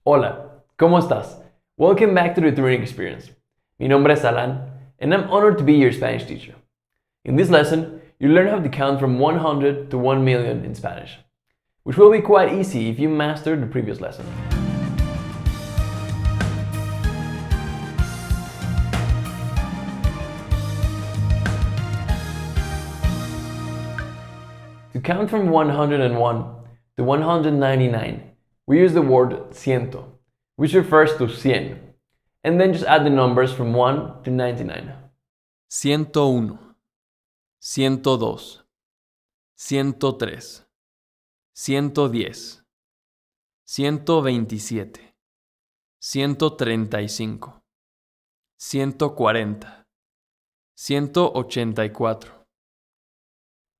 Hola, ¿cómo estás? Welcome back to the Turing Experience. Mi nombre es Alan, and I'm honored to be your Spanish teacher. In this lesson, you'll learn how to count from 100 to 1 million in Spanish, which will be quite easy if you mastered the previous lesson. To count from 101 to 199, we use the word ciento, which refers to 100, and then just add the numbers from 1 to 99. 101, 102, 103, 110, 127, 135, 140, 184.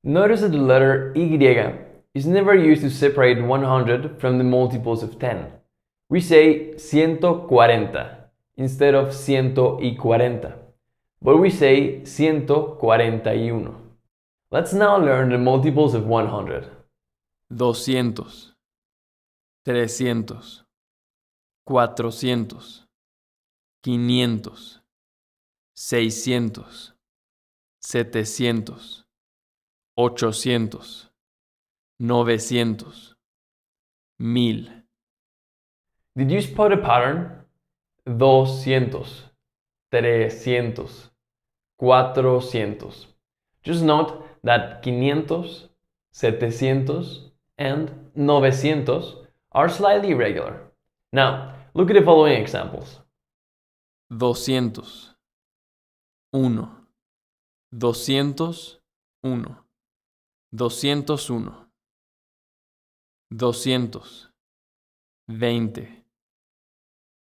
Notice that the letter Y is never used to separate 100 from the multiples of 10. We say 140 instead of 140, but we say 141. Let's now learn the multiples of 100. 200, 300, 400, 500, 600, 700, 800, 900, 1000. Did you spot a pattern? 200, 300, 400. Just note that 500, 700, and 900 are slightly irregular. Now, look at the following examples. 200, 1, 200, 1, 201, 200, 20,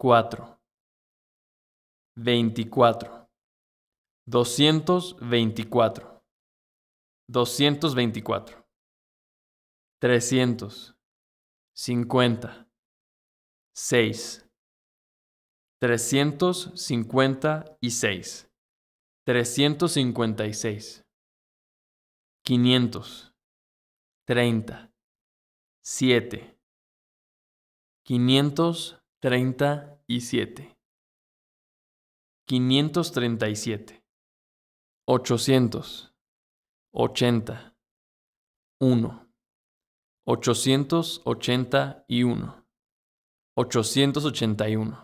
4, 24, 224, 224, 300, 50, 6, 356, 356, 500, 30, 7, 537, 537, 800, 80, 1, 881, 881,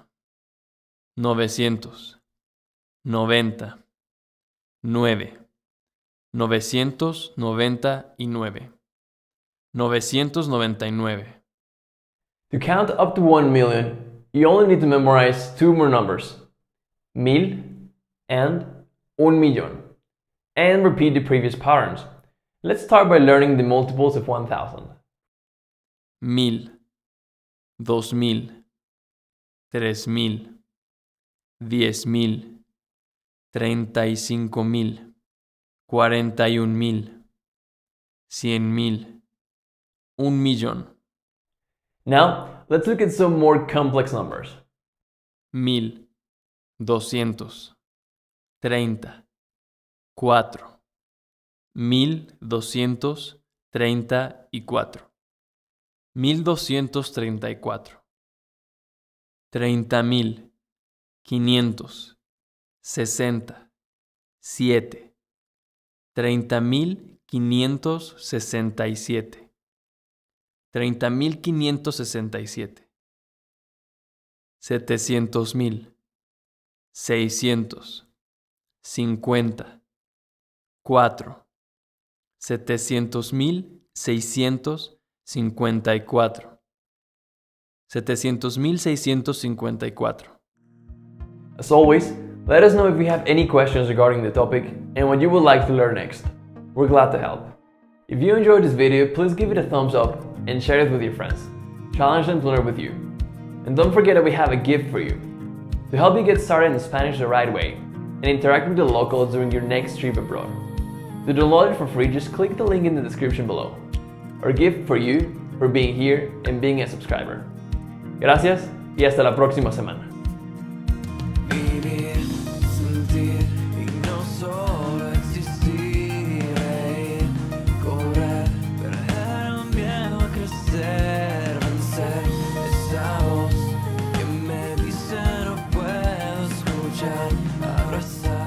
900, 90, 9, 999, 999. To count up to 1 million, you only need to memorize two more numbers, 1000 and 1,000,000, and repeat the previous patterns. Let's start by learning the multiples of 1000. 1000, 2000, 3000, 10,000, 35,000, 41,000, 100,000, 1,000,000. Now, let's look at some more complex numbers. 1000, 200, 30, 4, 1234, 1234, 30,000, 560, 7, 30,567, 30,567, 700,000, 600, 50, 4, 700,654, 700,654. As always, let us know if you have any questions regarding the topic and what you would like to learn next. We're glad to help. If you enjoyed this video, please give it a thumbs up and share it with your friends. Challenge them to learn with you. And don't forget that we have a gift for you. To help you get started in Spanish the right way and interact with the locals during your next trip abroad. To download it for free, just click the link in the description below. Our gift for you for being here and being a subscriber. Gracias y hasta la próxima semana. Vivir, sentir y no solo existir, reír, cobrar, perder el miedo a crecer, vencer esa voz abrazar.